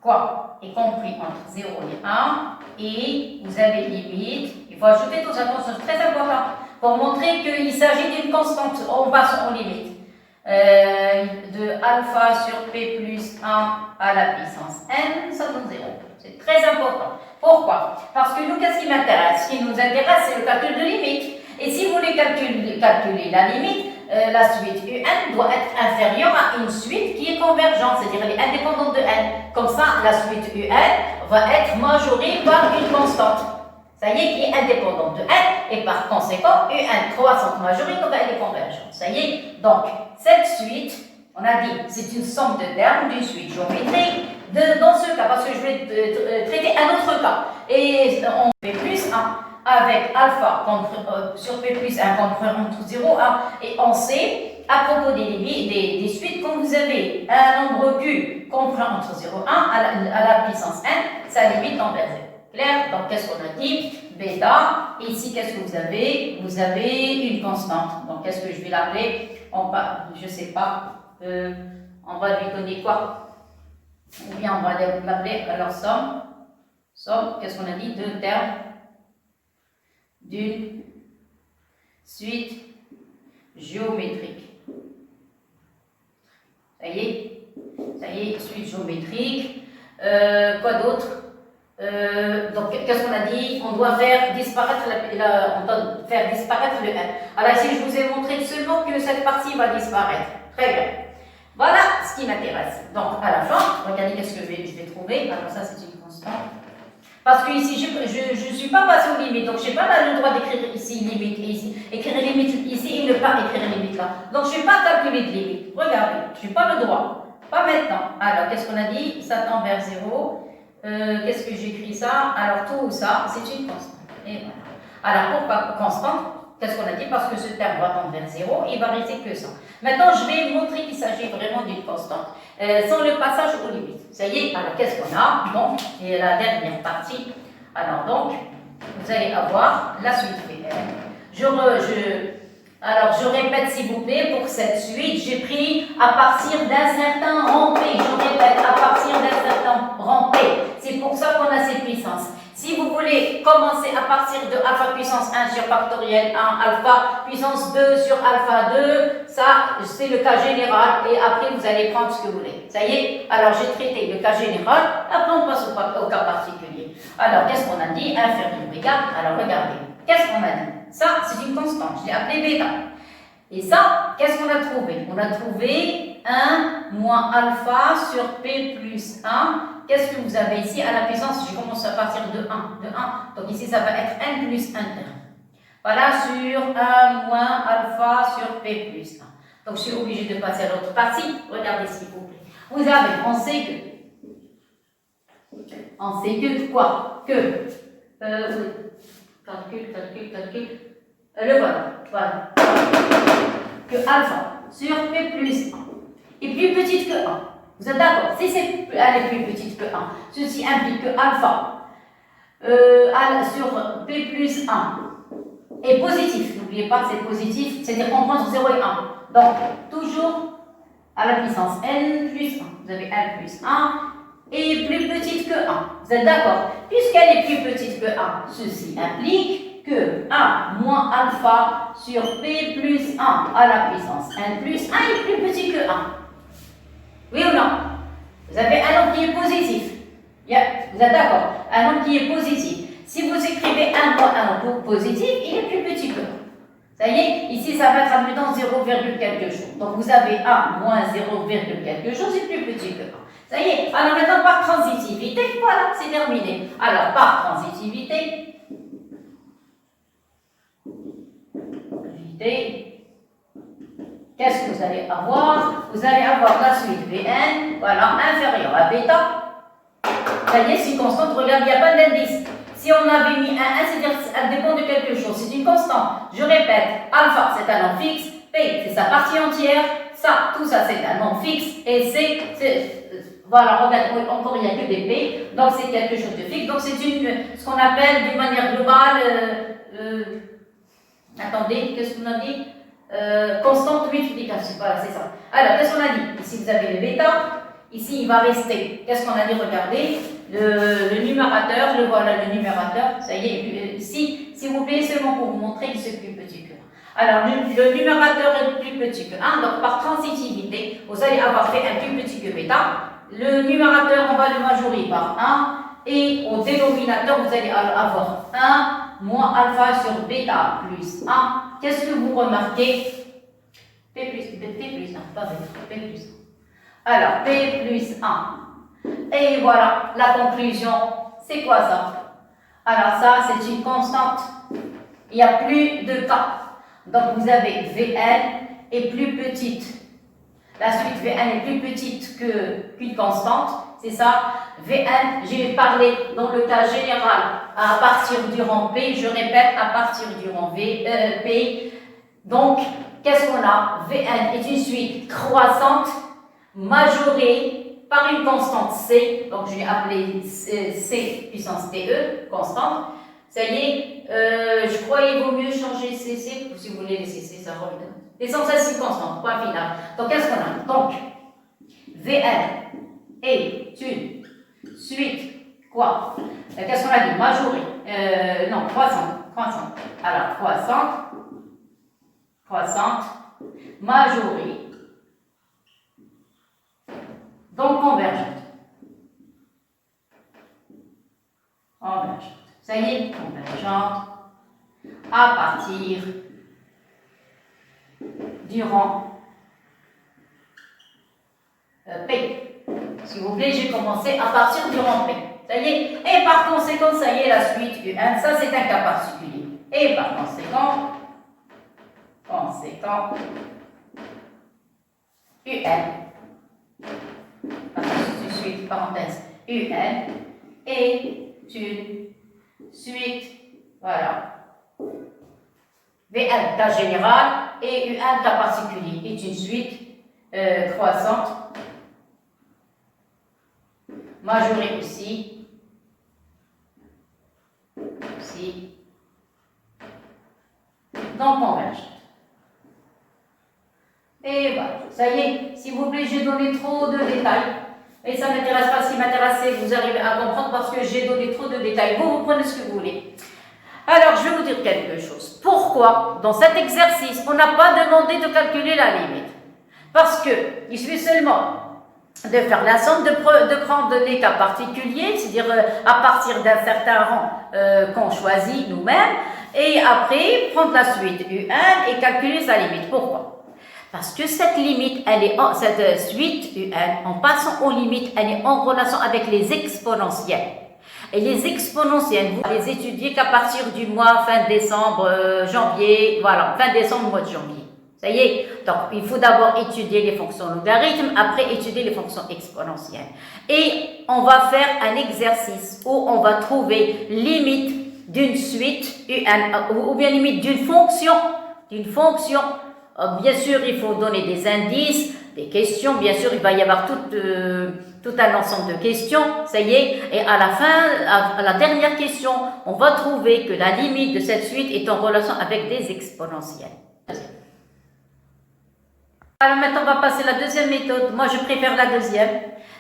quoi? Est compris entre 0 et 1. Et vous avez limite. Il faut ajouter tout ça, attention, c'est très important. Pour montrer qu'il s'agit d'une constante, on passe en limite. De alpha sur P plus 1 à la puissance n, ça donne 0. C'est très important. Pourquoi? Parce que nous, qu'est-ce qui m'intéresse? Ce qui nous intéresse, c'est le calcul de limite. Et si vous voulez calculer la limite, la suite un doit être inférieure à une suite qui est convergente, c'est-à-dire elle est indépendante de n. Comme ça, la suite un va être majorée par une constante. Ça y est, qui est indépendante de n, et par conséquent, un croissante majorée, donc elle est convergente. Ça y est, donc, cette suite, on a dit, c'est une somme de termes d'une suite géométrique. Dans ce cas, parce que je vais traiter un autre cas, et on fait plus 1 avec alpha sur P plus 1 compris entre 0 et 1, et on sait, à propos des suites, quand vous avez un nombre Q compris entre 0 et 1 à la puissance n, ça limite envers 0. Clair? Donc, qu'est-ce qu'on a dit? Bêta. Ici, qu'est-ce que vous avez? Vous avez une constante. Donc, qu'est-ce que je vais l'appeler? Je ne sais pas. On va lui donner quoi? Ou bien on va l'appeler alors somme. Somme, qu'est-ce qu'on a dit? Deux termes d'une suite géométrique. Ça y est, suite géométrique. Quoi d'autre? Donc, qu'est-ce qu'on a dit? On doit faire disparaître le n. Alors ici, je vous ai montré seulement que cette partie va disparaître. Très bien. Voilà ce qui m'intéresse. Donc, à la fin, regardez qu'est-ce que je vais trouver. Alors ça, c'est une constante. Parce que ici, je ne suis pas passé aux limites. Donc, je n'ai pas le droit d'écrire ici limite et ici. Écrire limite ici et ne pas écrire limite là. Donc, je ne vais pas calculer de limite. Regardez, je n'ai pas le droit. Pas maintenant. Alors, qu'est-ce qu'on a dit? Ça tend vers 0. Qu'est-ce que j'écris ça? Alors, tout ça, c'est une constante. Et voilà. Alors, pourquoi constante? Qu'est-ce qu'on a dit? Parce que ce terme va tendre vers 0, il va rester que ça. Maintenant, je vais montrer qu'il s'agit vraiment d'une constante, sans le passage aux limites. Ça y est, alors qu'est-ce qu'on a? Donc, et la dernière partie. Alors donc, vous allez avoir la suite Vn. Alors, je répète s'il vous plaît, pour cette suite, j'ai pris à partir d'un certain rang P. Je répète, à partir d'un certain rang P. C'est pour ça qu'on a ces puissances. Si vous voulez commencer à partir de alpha puissance 1 sur factoriel 1, alpha puissance 2 sur alpha 2, ça, c'est le cas général, et après, vous allez prendre ce que vous voulez. Ça y est? Alors, j'ai traité le cas général, après, on passe au cas particulier. Alors, qu'est-ce qu'on a dit? Inférieur ou égal. Alors, regardez. Qu'est-ce qu'on a dit? Ça, c'est une constante. Je l'ai appelée bêta. Et ça, qu'est-ce qu'on a trouvé? On a trouvé 1 moins alpha sur P plus 1. Qu'est-ce que vous avez ici à la puissance? Je commence à partir de 1. Donc ici, ça va être n plus 1 terme. Voilà, sur 1 moins alpha sur P plus 1. Donc, je suis obligée de passer à l'autre partie. Regardez s'il vous plaît. Vous avez, on sait que quoi? Que, oui. Calcul. Le voilà. Que alpha sur P plus 1 est plus petite que 1. Vous êtes d'accord? Si elle est plus petite que 1, ceci implique que alpha sur P plus 1 est positif. N'oubliez pas que c'est positif, c'est-à-dire qu'on prend entre 0 et 1. Donc, toujours à la puissance n plus 1. Vous avez n plus 1 est plus petite que 1. Vous êtes d'accord? Puisqu'elle est plus petite que 1, ceci implique que 1 moins alpha sur P plus 1 à la puissance n plus 1 est plus petit que 1. Oui ou non? Vous avez un nombre qui est positif. Vous êtes d'accord? Un nombre qui est positif. Si vous écrivez 1 moins un nombre positif, il est plus petit que 1. Ça y est, ici ça va être admettons 0, quelque chose. Donc vous avez 1 moins 0, quelque chose, c'est plus petit que 1. Ça y est, alors maintenant par transitivité, voilà, c'est terminé. Alors par transitivité, qu'est-ce que vous allez avoir? Vous allez avoir la suite Vn, voilà, inférieure à bêta. Ça y est, c'est une constante, regarde, il n'y a pas d'indice. Si on avait mis un 1, c'est-à-dire qu'elle dépend de quelque chose, c'est une constante. Je répète, alpha, c'est un nombre fixe, P, c'est sa partie entière, ça, tout ça, c'est un nombre fixe, et voilà, regarde, encore il n'y a que des P, donc c'est quelque chose de fixe, donc c'est ce qu'on appelle d'une manière globale, attendez, qu'est-ce qu'on a dit? Constante multiplicative, voilà, c'est ça. Alors, qu'est-ce qu'on a dit? Ici, vous avez le bêta, ici, il va rester, qu'est-ce qu'on a dit? Regardez, le numérateur, le voilà, le numérateur, ça y est, ici, s'il vous plaît, seulement pour vous montrer que c'est plus petit que 1. Alors, le numérateur est plus petit que 1, donc par transitivité, vous allez avoir fait un plus petit que bêta. Le numérateur, on va le majorer par 1, et au dénominateur, vous allez avoir 1 moins alpha sur bêta plus 1. Qu'est-ce que vous remarquez? P plus 1, pas bêta, P plus 1. Alors, P plus 1. Et voilà, la conclusion, c'est quoi ça? Alors ça, c'est une constante. Il n'y a plus de cas. Donc, vous avez Vn est plus petite. La suite Vn est plus petite qu'une constante. C'est ça. Vn, j'ai parlé dans le cas général à partir du rang P. Je répète, à partir du rang P. Donc, qu'est-ce qu'on a? Vn est une suite croissante, majorée par une constante C. Donc, je vais appeler C puissance TE, constante. Ça y est, je crois qu'il vaut mieux changer CC, si vous voulez laisser C, ça revient. L'essentiel, c'est constante, point final. Donc, qu'est-ce qu'on a? Donc, Vn est une suite, quoi? Qu'est-ce qu'on a dit? Majorée. Non, croissante. Alors, croissante, majorée, donc convergente. Ça y est, convergente à partir du rang P. Si vous voulez, j'ai commencé à partir du rang P. Ça y est. Et par conséquent, ça y est, la suite U1, ça c'est un cas particulier. Et par conséquent, UN, je suis parenthèse, UN est une suite, voilà. VN, cas général, et UN, cas particulier, est une suite croissante, majorée aussi, non convergente. Et voilà, ça y est, s'il vous plaît, j'ai donné trop de détails. Et ça ne m'intéresse pas, si m'intéresse, vous arrivez à comprendre parce que j'ai donné trop de détails. Vous prenez ce que vous voulez. Alors, je vais vous dire quelque chose. Pourquoi, dans cet exercice, on n'a pas demandé de calculer la limite? Parce que il suffit seulement de faire la somme, de prendre les cas particuliers, c'est-à-dire à partir d'un certain rang qu'on choisit nous-mêmes, et après prendre la suite U1 et calculer sa limite. Pourquoi? Parce que cette limite, cette suite UN, en passant aux limites, elle est en relation avec les exponentielles. Et les exponentielles, vous les étudiez qu'à partir du mois fin décembre, janvier, voilà, fin décembre, mois de janvier. Ça y est, donc il faut d'abord étudier les fonctions logarithmes, après étudier les fonctions exponentielles. Et on va faire un exercice où on va trouver limite d'une suite UN, ou bien limite d'une fonction. Bien sûr, il faut donner des indices, des questions. Bien sûr, il va y avoir tout un ensemble de questions. Ça y est. Et à la fin, à la dernière question, on va trouver que la limite de cette suite est en relation avec des exponentielles. Alors maintenant, on va passer à la deuxième méthode. Moi, je préfère la deuxième.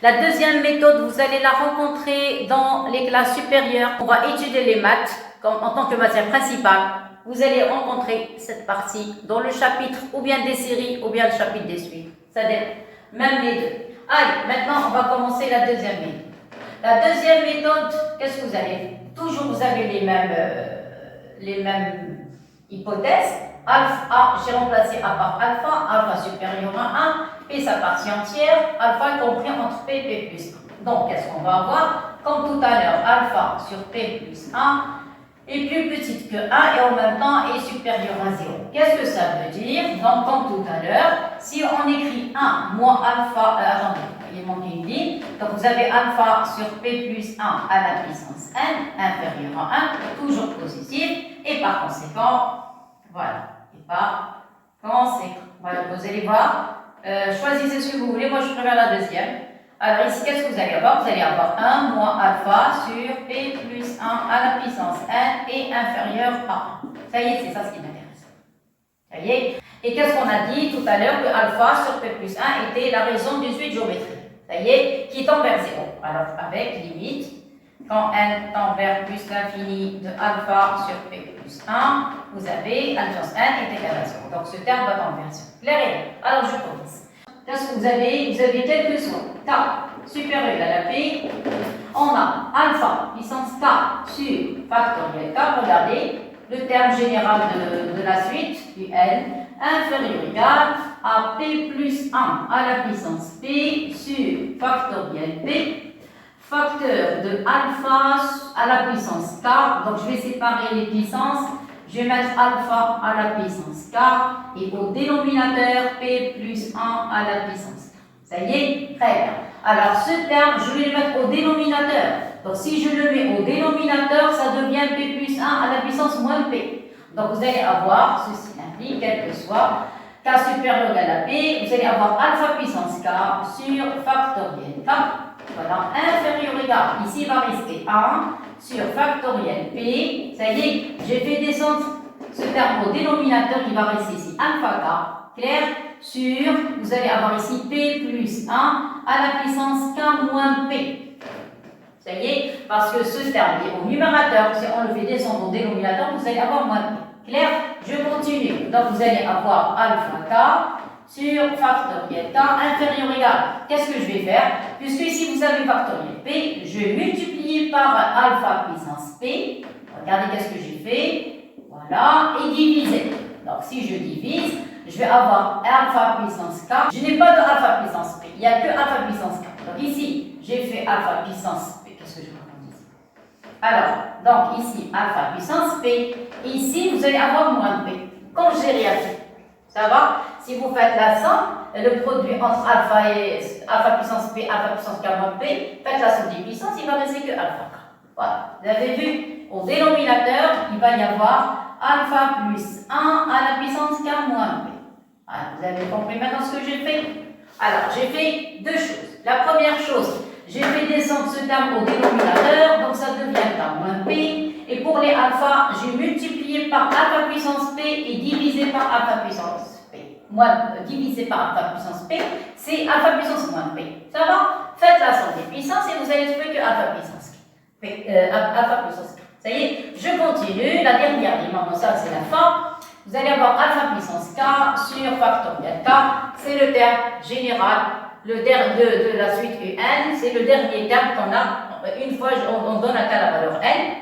La deuxième méthode, vous allez la rencontrer dans les classes supérieures. On va étudier les maths en tant que matière principale. Vous allez rencontrer cette partie dans le chapitre ou bien des séries ou bien le chapitre des suites. Ça dépend. Même les deux. Allez, maintenant, on va commencer la deuxième méthode. La deuxième méthode, qu'est-ce que vous avez? Toujours, vous avez les mêmes hypothèses. Alpha, j'ai remplacé A par alpha supérieur à 1, P sa partie entière, alpha compris entre P et P plus 1. Donc, qu'est-ce qu'on va avoir? Comme tout à l'heure, alpha sur P plus 1 est plus petite que 1 et en même temps est supérieur à 0. Qu'est-ce que ça veut dire? Donc, comme tout à l'heure, si on écrit 1 moins alpha, attendez, il manque une ligne, donc vous avez alpha sur P plus 1 à la puissance n, inférieur à 1, toujours positif, et par conséquent, voilà. Et par conséquent, voilà, vous allez voir, choisissez ce que vous voulez, moi je préfère la deuxième. Alors ici, qu'est-ce que vous allez avoir? Vous allez avoir 1 moins alpha sur P plus 1 à la puissance n et inférieur à 1. Ça y est, c'est ça ce qui m'intéresse. Ça y est. Et qu'est-ce qu'on a dit tout à l'heure? Que alpha sur P plus 1 était la raison d'une suite géométrique. Ça y est, qui tend vers 0. Alors avec limite, quand n tend vers plus l'infini de alpha sur P plus 1, vous avez la puissance n est égale à 0. Donc ce terme va tendre vers 0. Clair et net. Alors je commence. Qu'est-ce que vous avez? Vous avez quel que soit k supérieur à la p, on a alpha puissance k sur factoriel k. Regardez le terme général de la suite, un inférieur ou égal à p plus 1 à la puissance p sur factoriel p, facteur de alpha à la puissance k. Donc je vais séparer les puissances. Je vais mettre alpha à la puissance k et au dénominateur p plus 1 à la puissance k. Ça y est? Très bien. Alors ce terme, je vais le mettre au dénominateur. Donc si je le mets au dénominateur, ça devient p plus 1 à la puissance moins p. Donc vous allez avoir, ceci implique, quel que soit k supérieur à la p, vous allez avoir alpha puissance k sur factoriel k. Voilà, inférieur ou égal. Ici, il va rester 1 sur factoriel p. Ça y est, j'ai fait descendre ce terme au dénominateur qui va rester ici alpha k. Clair? Sur, vous allez avoir ici p plus 1 à la puissance k moins p. Ça y est, parce que ce terme est au numérateur. Si on le fait descendre au dénominateur, vous allez avoir moins p. Clair? Je continue. Donc, vous allez avoir alpha k sur factoriel k inférieur ou égal. Qu'est-ce que je vais faire? Puisque ici vous avez factoriel p, je vais multiplier par alpha puissance p. Regardez qu'est-ce que j'ai fait. Voilà, et diviser. Donc si je divise, je vais avoir alpha puissance k. Je n'ai pas de alpha puissance p, il n'y a que alpha puissance k. Donc ici, j'ai fait alpha puissance p. Qu'est-ce que je raconte ici? Alors, donc ici, alpha puissance p. Ici, vous allez avoir moins p. Quand j'ai rien fait. Ça va? Si vous faites la somme, le produit entre alpha et alpha puissance p, alpha puissance k moins p, faites la somme des puissances, il va rester que alpha k. Voilà. Vous avez vu? Au dénominateur, il va y avoir alpha plus 1 à la puissance k moins p. Voilà. Vous avez compris maintenant ce que j'ai fait? Alors, j'ai fait deux choses. La première chose, j'ai fait descendre ce terme au dénominateur, donc ça devient k moins p. Et pour les alpha, j'ai multiplié multiplié par alpha puissance p et divisé par alpha puissance p. Divisé par alpha puissance p, c'est alpha puissance moins p. Ça va? Faites la somme des puissances et vous allez trouver que alpha puissance p. Alpha puissance p. Ça y est, je continue. La dernière ligne, ça c'est la fin. Vous allez avoir alpha puissance k sur factoriel k. C'est le terme général, le dernier de la suite un. C'est le dernier terme qu'on a une fois on donne à k la valeur n.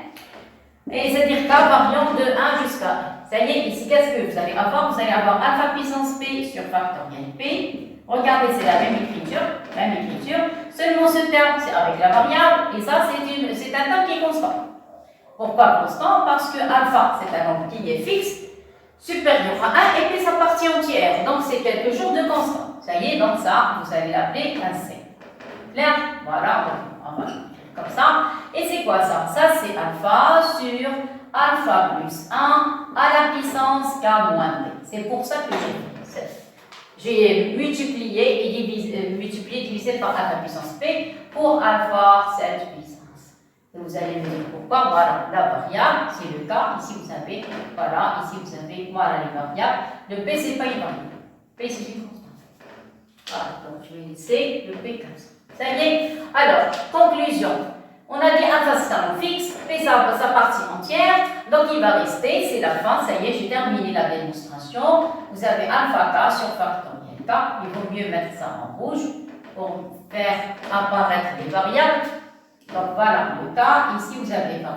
Et c'est-à-dire k variant de 1 jusqu'à 1. Ça y est, ici, qu'est-ce que vous allez avoir? Vous allez avoir alpha puissance p sur factoriel p. Regardez, c'est la même écriture. Seulement ce terme, c'est avec la variable. Et ça, c'est un terme qui est constant. Pourquoi constant? Parce que alpha, c'est un nombre qui est fixe, supérieur à 1, et puis sa partie entière. Donc, c'est quelque chose de constant. Ça y est, donc ça, vous allez l'appeler un C. Clair? Voilà, on va l'écrire comme ça. Et c'est quoi ça? Ça, c'est alpha sur alpha plus 1 à la puissance k moins b. C'est pour ça que j'ai multiplié et divisé par alpha puissance p pour avoir cette puissance. Et vous allez me dire pourquoi. Voilà, la variable, c'est le cas. Ici, vous avez, voilà, ici, vous avez, voilà les variables. Le p, c'est pas une variable. P, c'est une constante. Voilà, donc je vais laisser le p comme ça. Ça y est. Alors, conclusion. On a dit alpha, c'est un nombre fixe, p, sa partie entière. Donc, il va rester, c'est la fin. Ça y est, j'ai terminé la démonstration. Vous avez alpha k sur factoriel k. Il vaut mieux mettre ça en rouge pour faire apparaître les variables. Donc voilà le cas, ici vous avez 20.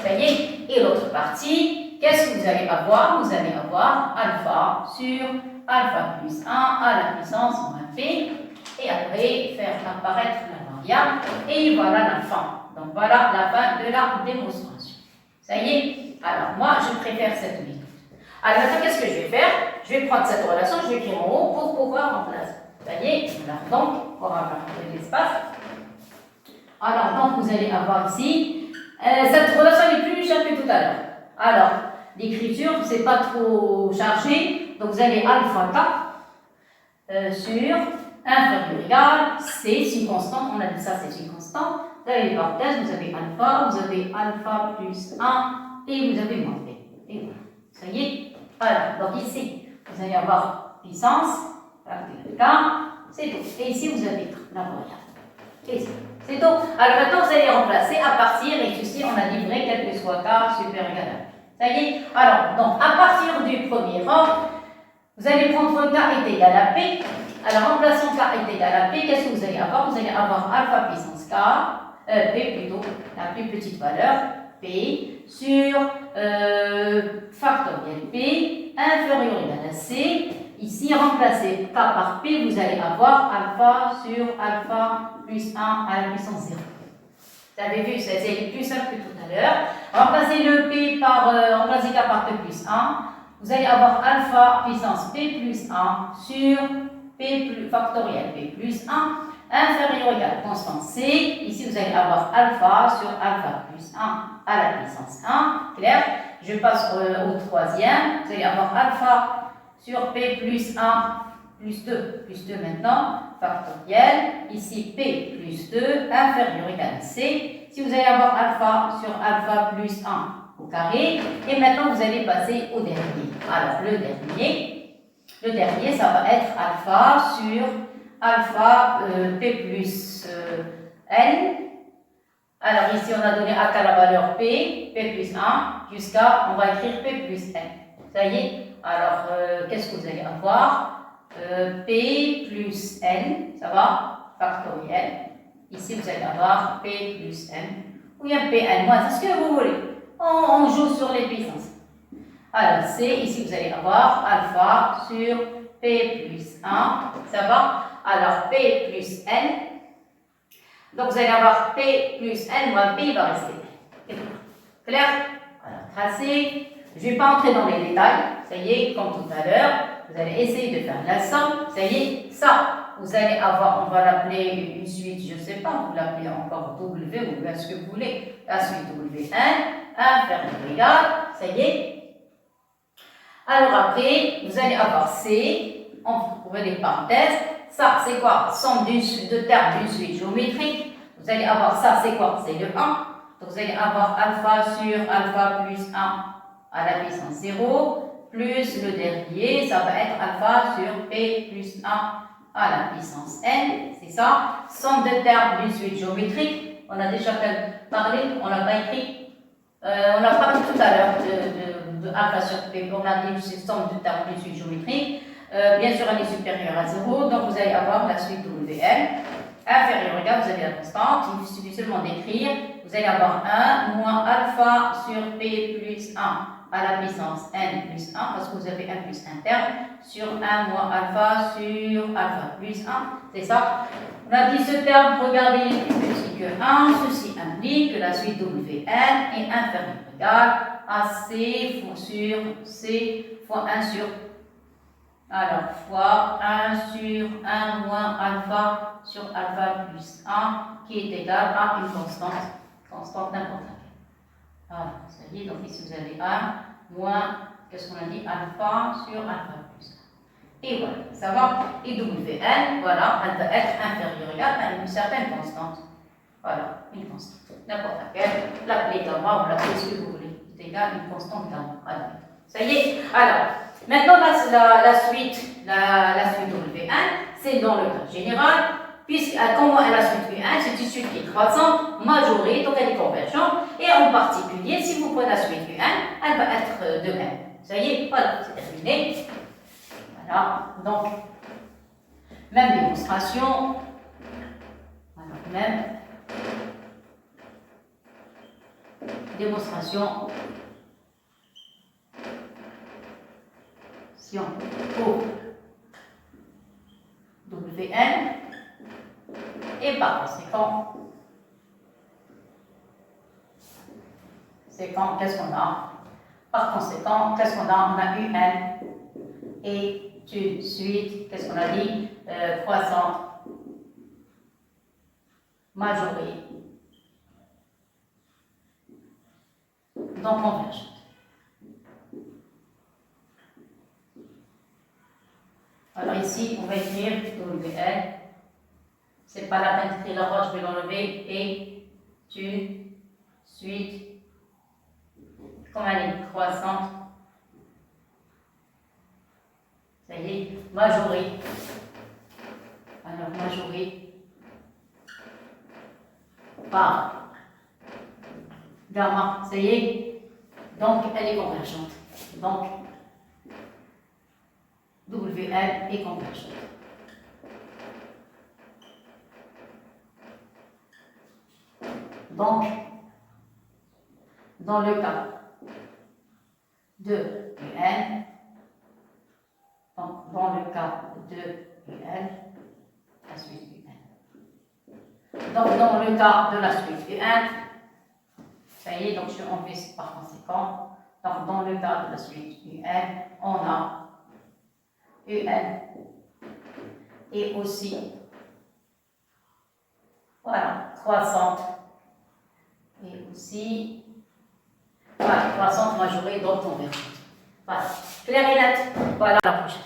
Ça y est, et l'autre partie, qu'est-ce que vous allez avoir? Vous allez avoir alpha sur alpha plus 1 à la puissance moins p, et après faire apparaître la variable, et voilà la fin. Donc voilà la fin de la démonstration. Ça y est, alors moi je préfère cette méthode. Alors maintenant qu'est-ce que je vais faire? Je vais prendre cette relation, je vais écrire en haut pour pouvoir remplacer. Ça y est, voilà, donc pour avoir de l'espace. Alors, donc, vous allez avoir ici, cette relation est plus légère que tout à l'heure. Alors, l'écriture, c'est pas trop chargé, donc vous avez alpha k sur inférieur égal, c, c'est une constante, on a dit ça, c'est une constante. Vous avez les parenthèses, vous avez alpha plus 1, et vous avez moins b. Et voilà, ça y est. Alors, donc ici, vous allez avoir puissance, k, c'est tout. Et ici, vous avez la variable. Et c'est tout. Alors maintenant, vous allez remplacer à partir, et ici, on a dit vrai, quel que soit k supérieur égal à 1. Ça y est. Alors, donc, à partir du premier rang, vous allez prendre k est égal à p. Alors, remplaçant k est égal à p, qu'est-ce que vous allez avoir? Vous allez avoir alpha puissance k, p plutôt, la plus petite valeur, p, sur factoriel p, inférieur ou égal à c. Ici, remplacer k par p, vous allez avoir alpha sur alpha plus 1 à la puissance 0. Vous avez vu, c'est plus simple que tout à l'heure. Remplacez le p par, remplacez k par p plus 1. Vous allez avoir alpha puissance p plus 1 sur p plus, factoriel p plus 1 inférieur ou égal à constante c. Ici, vous allez avoir alpha sur alpha plus 1 à la puissance 1. Clair? Je passe au troisième. Vous allez avoir alpha sur p plus 1 plus 2 maintenant, factoriel, ici p plus 2, inférieur ou égal à c. Si vous allez avoir alpha sur alpha plus 1 au carré, et maintenant vous allez passer au dernier. Alors le dernier ça va être alpha sur alpha p plus n. Alors ici on a donné à k la valeur p plus 1, jusqu'à, on va écrire p plus n. Ça y est. Alors, qu'est-ce que vous allez avoir? P plus n, ça va? Factoriel. Ici, vous allez avoir P plus n. Ou bien Pn moins, c'est ce que vous voulez. On joue sur les puissances. Alors, C, ici, vous allez avoir alpha sur P plus 1. Ça va? Alors, P plus n. Donc, vous allez avoir P plus n moins P, il va rester. Clair? Alors, tracé. Je ne vais pas entrer dans les détails. Ça y est, comme tout à l'heure, vous allez essayer de faire la somme. Ça y est, ça, vous allez avoir, on va l'appeler une suite, je ne sais pas, vous l'appelez encore W ou ce que vous voulez. La suite W1, inférieur ou égal, ça y est. Alors après, vous allez avoir C, on trouve les parenthèses. Ça, c'est quoi? Somme de termes d'une suite géométrique. Vous allez avoir ça, c'est quoi? C'est le 1. Donc vous allez avoir alpha sur alpha plus 1 à à la puissance 0, plus le dernier, ça va être alpha sur P plus 1 à la puissance n, c'est ça. Somme de termes d'une suite géométrique, on a déjà parlé, on l'a pas écrit. On a parlé tout à l'heure de alpha sur P, on a dit c'est somme de termes d'une suite géométrique. Bien sûr, elle est supérieure à 0, donc vous allez avoir la suite WN. Inférieure égale, vous avez la constante, il suffit seulement d'écrire, vous allez avoir 1 moins alpha sur P plus 1 à la puissance n plus 1, parce que vous avez 1 plus interne, sur 1 moins alpha sur alpha plus 1, c'est ça. On a dit ce terme, regardez, il est plus petit que 1, ceci implique que la suite Wn est inférieure égale à C sur C fois 1 sur alors, fois 1 sur 1 moins alpha sur alpha plus 1 qui est égal à une constante n'importe laquelle. Alors, ça y est, donc ici vous avez 1 moins, qu'est-ce qu'on a dit, alpha sur alpha plus 1. Et voilà, ça va. Et Wn, voilà, elle va être inférieure égale à une certaine constante. Voilà, une constante, n'importe laquelle. L'appelez gamma, ou l'appelez ce que vous voulez. C'est égal à une constante gamma. Voilà. Ça y est. Alors, maintenant, la suite W1, c'est dans le cas général, puisque comment est la suite U1, c'est une suite qui est croissante, majorée, donc elle est convergente, et en particulier, si vous prenez la suite U1, elle va être de M. Ça y est, voilà, c'est terminé. Voilà, donc, même démonstration, voilà, même démonstration. Pour Wn et par conséquent, qu'est-ce qu'on a? Par conséquent, qu'est-ce qu'on a? On a Un et une suite, qu'est-ce qu'on a dit? Croissante, majorée, donc convergente. Alors ici, on va écrire Wn. C'est pas la peine d'écrire la roche, je vais l'enlever. Et une suite, comme elle est croissante. Ça y est, majorée. Alors, majorée par gamma. Ça y est, donc elle est convergente. Donc, Wn est convergente. Donc, dans le cas de Un, donc dans le cas de Un, la suite Un. Donc, dans le cas de la suite Un, ça y est, donc je enlevé par conséquent. Donc, dans le cas de la suite Un, on a Un et aussi, voilà, croissante et aussi, voilà, croissante majorée donc convergente. Voilà, clair et net. Voilà, à la prochaine.